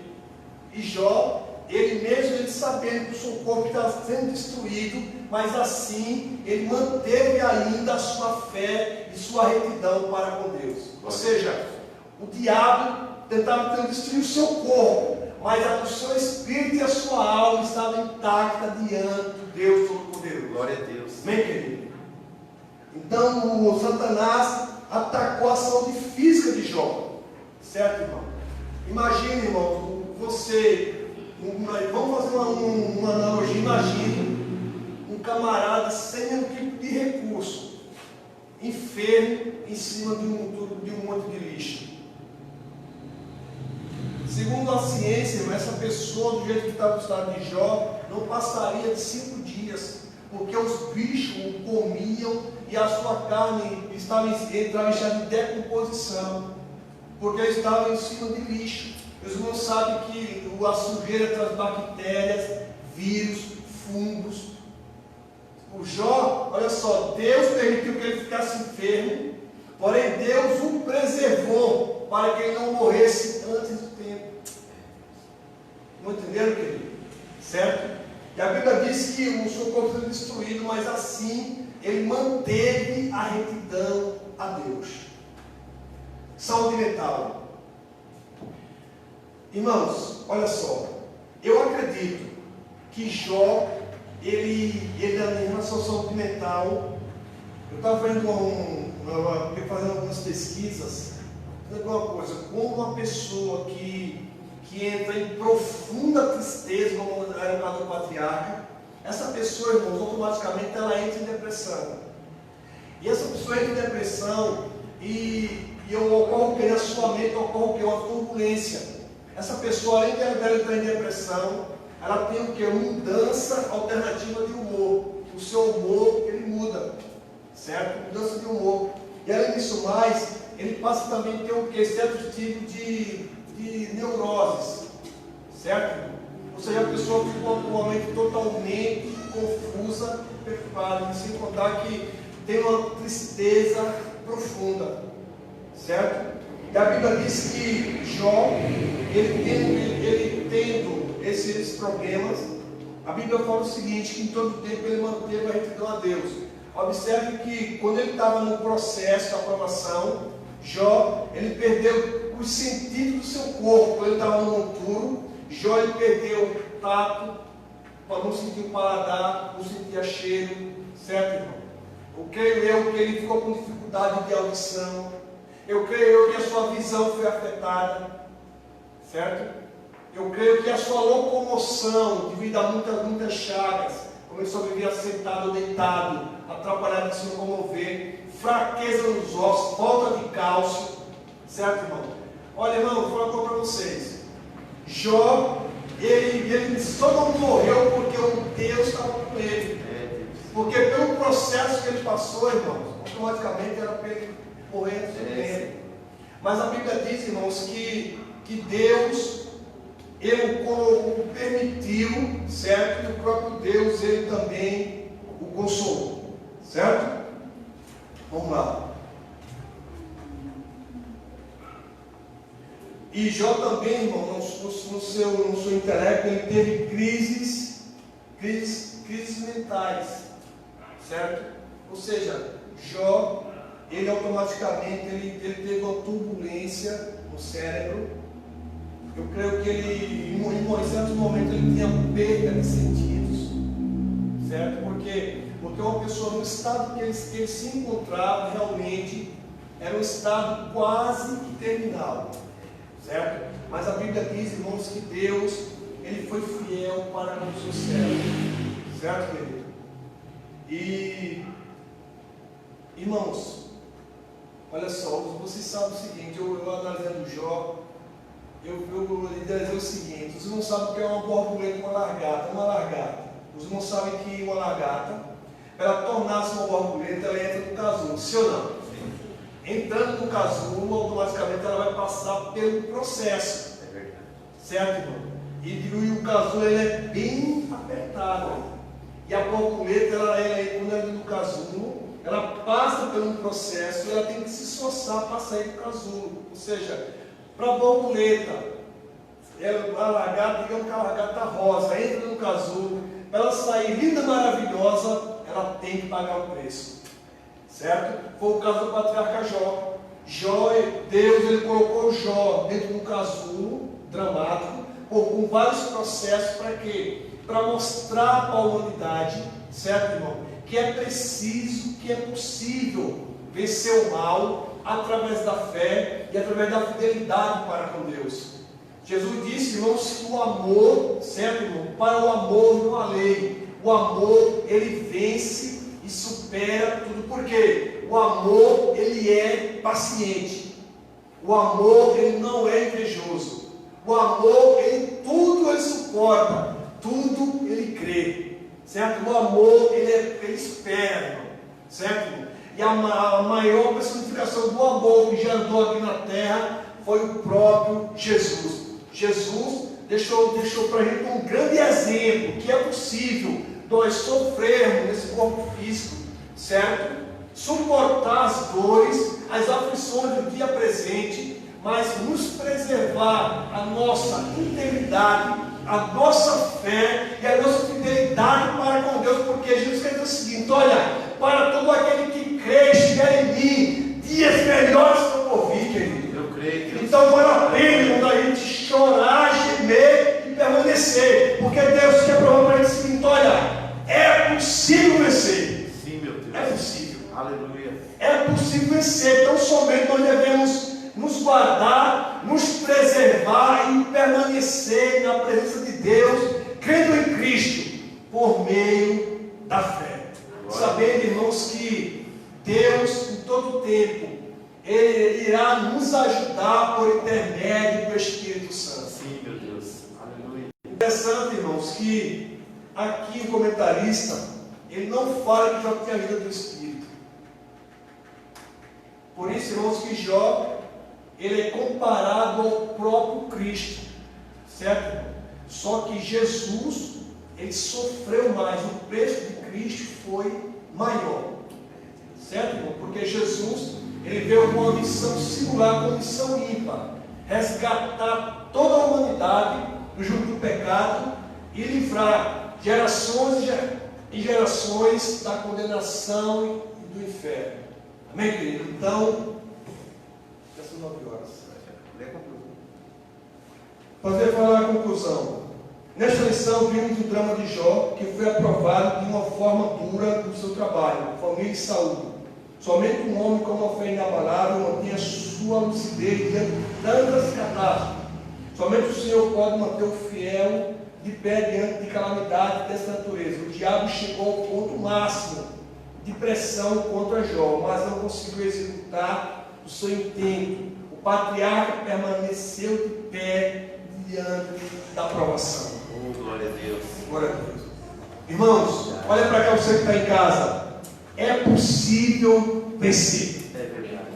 E Jó, ele sabendo que o seu corpo estava sendo destruído, mas assim ele manteve ainda a sua fé e sua retidão para com Deus. Ou seja, o diabo tentava destruir o seu corpo, mas o seu espírito e a sua alma estavam intactas diante de Deus Todo-Poderoso. Glória a Deus. Amém, querido? Então o Satanás atacou a saúde física de Jó. Certo, irmão? Imagine, irmão, vamos fazer uma analogia. Imagine um camarada sem nenhum tipo de recurso, enfermo, em cima de um monte de lixo. Segundo a ciência, essa pessoa, do jeito que estava no estado de Jó, não passaria de 5 dias, porque os bichos o comiam e a sua carne entrava em estado de decomposição, porque ele estava em cima de lixo. Os irmãos sabem que a sujeira traz bactérias, vírus, fungos. O Jó, olha só, Deus permitiu que ele ficasse enfermo, porém Deus o preservou para que ele não morresse antes do tempo. Não entenderam, querido? Certo? E a Bíblia diz que o seu corpo foi destruído, mas assim ele manteve a retidão a Deus. Saúde mental. Irmãos, olha só, eu acredito que Jó, ele em relação à saúde mental, eu estava fazendo algumas pesquisas, uma coisa, como uma pessoa que entra em profunda tristeza, como era o caso do patriarca, essa pessoa, irmãos, automaticamente ela entra em depressão. E essa pessoa entra em depressão e ocorre que na sua mente ocorre uma turbulência. Essa pessoa, além de ela entrar em depressão, ela tem o que? Uma mudança alternativa de humor. O seu humor, ele muda, certo? Mudança de humor. E além disso mais, ele passa também a ter o que? Certo tipo de neuroses, certo? Ou seja, a pessoa ficou atualmente totalmente confusa, preocupada, sem contar que tem uma tristeza profunda, certo? E a Bíblia diz que Jó, ele tendo esses problemas, a Bíblia fala o seguinte, que em todo tempo ele manteve a retidão a Deus. Observe que quando ele estava no processo da aprovação, Jó, ele perdeu os sentidos do seu corpo. Quando ele estava no monturo, Jó, ele perdeu o tato, para não sentir o paladar, não sentir cheiro, certo, irmão? Eu creio que ele ficou com dificuldade de audição. Eu creio que a sua visão foi afetada, certo? Eu creio que a sua locomoção, devido a muitas chagas, começou a viver sentado ou deitado, atrapalhado de se locomover, fraqueza nos ossos, falta de cálcio, certo, irmão? Olha, irmão, vou falar uma coisa para vocês. Jó, ele só não morreu porque o Deus estava com ele. Porque pelo processo que ele passou, irmãos, automaticamente era para ele morrer antes do tempo. Mas a Bíblia diz, irmãos, que Deus, ele o permitiu, certo? E o próprio Deus, ele também o consolou, certo? Vamos lá. E Jó também, irmão, no seu intelecto, ele teve crises mentais, certo? Ou seja, Jó, ele automaticamente ele teve uma turbulência no cérebro. Eu creio que ele, em certos momentos, ele tinha perda de sentidos, certo? Porque uma pessoa no estado que ele se encontrava realmente era um estado quase que terminal, certo? Mas a Bíblia diz, irmãos, que Deus, ele foi fiel para com o seu servo, certo, querido? E, irmãos, olha só, vocês sabem o seguinte, eu analisando Jó, eu dizer o seguinte, os irmãos sabem que é uma borboleta, uma largata. Os irmãos sabem que uma largata, para ela tornar-se uma borboleta, ela entra no casulo, sim ou não? Sim. Entrando no casulo, automaticamente ela vai passar pelo processo. É verdade. Certo, irmão? E o casulo ele é bem apertado. E a borboleta, quando ela entra no casulo, ela passa por um processo e ela tem que se esforçar para sair do casulo. Ou seja, para a borboleta, a lagarta, digamos que a lagarta rosa, entra no casulo, para ela sair linda, maravilhosa, ela tem que pagar o preço. Certo? Foi o caso do patriarca Jó. Deus ele colocou Jó dentro de um casulo dramático, com vários processos, para quê? Para mostrar para a humanidade, certo, irmão? Que é preciso, que é possível vencer o mal através da fé e através da fidelidade para com Deus. Jesus disse, irmãos, que o amor, certo, irmão? Para o amor não há lei. O amor, ele vence e supera tudo. Por quê? O amor, ele é paciente. O amor, ele não é invejoso. O amor, tudo ele suporta, tudo ele crê. Certo? O amor, ele espera, irmão. Certo, irmão? E a maior personificação do amor que já andou aqui na terra foi o próprio Jesus. Jesus deixou para a gente um grande exemplo, que é possível nós sofrermos nesse corpo físico, certo? Suportar as dores, as aflições do dia presente, mas nos preservar a nossa integridade, a nossa fé e a nossa fidelidade para com Deus, porque Jesus quer dizer o seguinte: olha, para todo aquele que crê, estiver em mim, dias melhores estão por vir, querido. Eu creio. Então vale a pena a gente chorar, gemer e permanecer, porque Deus quer provar para a gente o seguinte: olha, é possível vencer. Sim, meu Deus. É possível. Aleluia. É possível vencer. Então somente nós devemos nos guardar, nos preservar e permanecer na presença de Deus, crendo em Cristo, por meio da fé. Sabendo, irmãos, que Deus, em todo tempo, Ele irá nos ajudar por intermédio do Espírito Santo. Sim, meu Deus. Aleluia. Interessante, irmãos, que aqui o comentarista, ele não fala que Jó tinha a vida do Espírito. Por isso, irmãos, que Jó, ele é comparado ao próprio Cristo, certo, irmão? Só que Jesus, ele sofreu mais, o preço de Cristo foi maior, certo, irmão? Porque Jesus, ele veio com uma missão singular, com uma missão ímpar: resgatar toda a humanidade do jugo do pecado e livrar gerações e gerações da condenação e do inferno. Amém, querido? Então, já são 9 horas. Para falar a conclusão, nesta lição vimos o drama de Jó, que foi aprovado de uma forma dura no seu trabalho, família e saúde. Somente um homem com uma fé inabalável mantinha sua lucidez diante de tantas catástrofes. Somente o Senhor pode manter o fiel de pé diante de calamidade dessa natureza. O diabo chegou ao ponto máximo de pressão contra Jó, mas não conseguiu executar o seu intento. O patriarca permaneceu de pé diante da provação. Oh, glória a Deus. Glória a Deus. Irmãos, olha para cá, você que está em casa. É possível vencer. É verdade.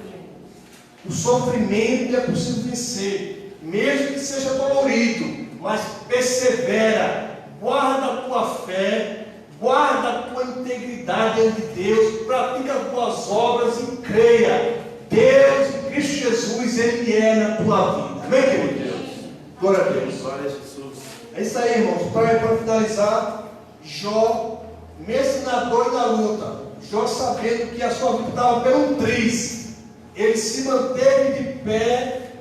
O sofrimento é possível vencer, mesmo que seja dolorido, mas persevera, guarda a tua fé, guarda a tua integridade diante de Deus, pratica as tuas obras e creia. Deus, em Cristo Jesus, Ele é na tua vida. Amém, querido? Glória a Deus. Glória a Jesus. É isso aí, irmãos. Para finalizar, Jó, mesmo na dor e na luta, Jó, sabendo que a sua vida estava pelo triz, ele se manteve de pé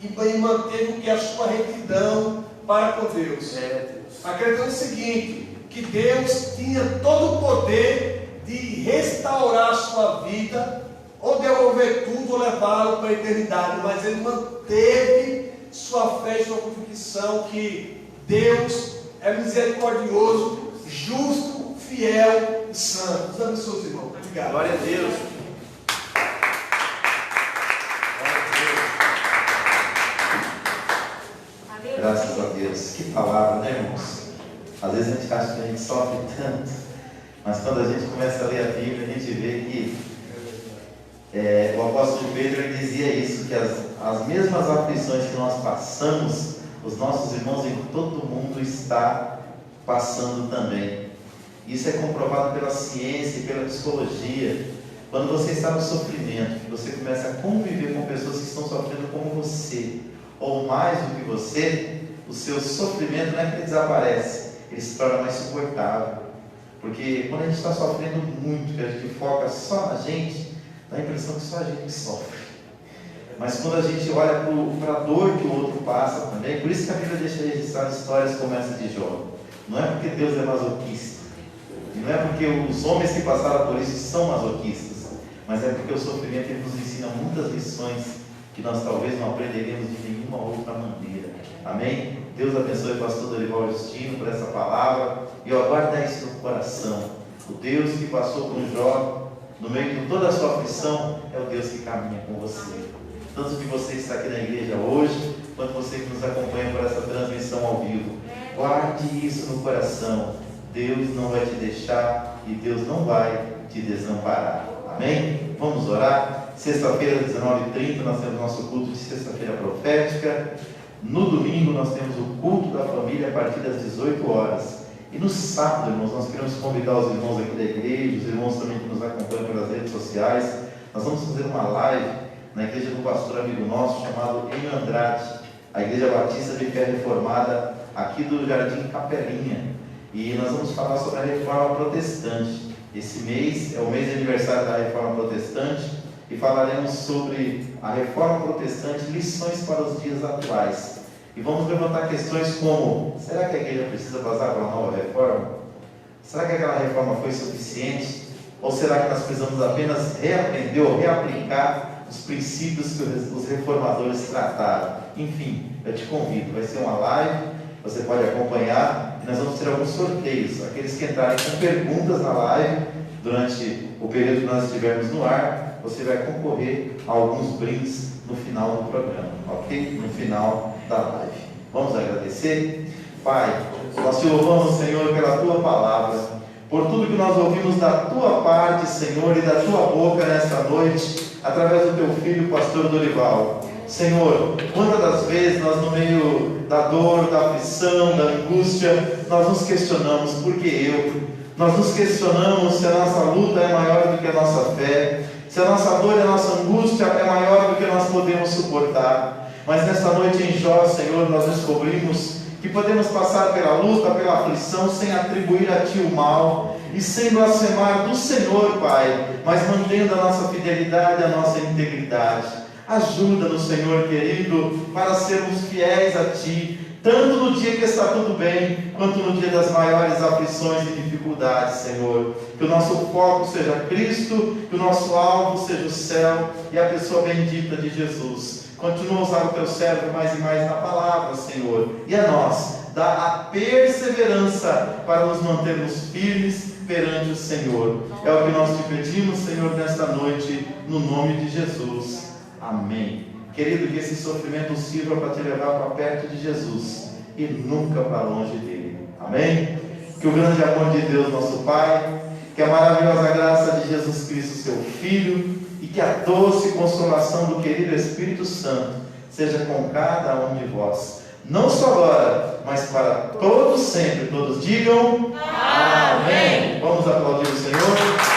e manteve o que é a sua retidão para com Deus. É, Deus. Acreditando o seguinte, que Deus tinha todo o poder de restaurar a sua vida, ou devolver tudo, ou levá-lo para a eternidade, mas ele manteve sua fé e sua convicção que Deus é misericordioso, justo, fiel e santo. Deus abençoe os irmãos. Obrigado. Glória a Deus. Graças a Deus. Que palavra, né, irmãos? Às vezes a gente acha que a gente sofre tanto, mas quando a gente começa a ler a Bíblia, a gente vê que o apóstolo Pedro ele dizia isso, que as mesmas aflições que nós passamos, os nossos irmãos em todo o mundo está passando também. Isso é comprovado pela ciência e pela psicologia. Quando você está no sofrimento, que você começa a conviver com pessoas que estão sofrendo como você, ou mais do que você, o seu sofrimento não é que ele desaparece, ele se torna mais suportável. Porque quando a gente está sofrendo muito, que a gente foca só na gente, dá a impressão que só a gente sofre. Mas quando a gente olha para a dor que o outro passa também, por isso que a Bíblia deixa registrado histórias como essa de Jó. Não é porque Deus é masoquista, e não é porque os homens que passaram por isso são masoquistas, mas é porque o sofrimento ele nos ensina muitas lições que nós talvez não aprenderíamos de nenhuma outra maneira. Amém? Deus abençoe o pastor Dorival Justino por essa palavra, e guarda isso no coração. O Deus que passou com Jó no meio de toda a sua aflição é o Deus que caminha com você. Tanto que você está aqui na igreja hoje, quanto você que nos acompanha por essa transmissão ao vivo. Guarde isso no coração. Deus não vai te deixar e Deus não vai te desamparar. Amém? Vamos orar. Sexta-feira, 19h30, nós temos nosso culto de sexta-feira profética. No domingo, nós temos o culto da família a partir das 18 horas. E no sábado, irmãos, nós queremos convidar os irmãos aqui da igreja, os irmãos também que nos acompanham pelas redes sociais. Nós vamos fazer uma live na igreja do pastor amigo nosso, chamado Enio Andrade, a Igreja Batista de Fé Reformada, aqui do Jardim Capelinha. E nós vamos falar sobre a Reforma Protestante. Esse mês é o mês de aniversário da Reforma Protestante e falaremos sobre a Reforma Protestante, lições para os dias atuais. E vamos levantar questões como: será que a igreja precisa passar por uma nova reforma? Será que aquela reforma foi suficiente? Ou será que nós precisamos apenas reaprender ou reaplicar os princípios que os reformadores trataram? Enfim, eu te convido, vai ser uma live, você pode acompanhar, e nós vamos ter alguns sorteios. Aqueles que entrarem com perguntas na live, durante o período que nós estivermos no ar, você vai concorrer a alguns brindes no final do programa, ok? No final da live. Vamos agradecer? Pai, nós te louvamos, Senhor, pela Tua palavra, por tudo que nós ouvimos da Tua parte, Senhor, e da Tua boca nesta noite, através do Teu Filho, pastor Dorival. Senhor, quantas das vezes nós, no meio da dor, da aflição, da angústia, nós nos questionamos: por que eu? Nós nos questionamos se a nossa luta é maior do que a nossa fé, se a nossa dor e a nossa angústia é maior do que nós podemos suportar. Mas nesta noite em Jó, Senhor, nós descobrimos que podemos passar pela luta, pela aflição, sem atribuir a Ti o mal e sem blasfemar do Senhor, Pai, mas mantendo a nossa fidelidade, a nossa integridade. Ajuda-nos, Senhor querido, para sermos fiéis a Ti, tanto no dia que está tudo bem, quanto no dia das maiores aflições e dificuldades, Senhor. Que o nosso foco seja Cristo, que o nosso alvo seja o céu e a pessoa bendita de Jesus. Continua a usar o Teu servo mais e mais na palavra, Senhor, e a nós dá a perseverança para nos mantermos firmes perante o Senhor. É o que nós te pedimos, Senhor, nesta noite, no nome de Jesus. Amém. Querido, que esse sofrimento sirva para te levar para perto de Jesus e nunca para longe dele. Amém? Que o grande amor de Deus, nosso Pai, que a maravilhosa graça de Jesus Cristo, seu Filho, e que a doce consolação do querido Espírito Santo seja com cada um de vós, não só agora, mas para todos sempre. Todos digam amém. Vamos aplaudir o Senhor.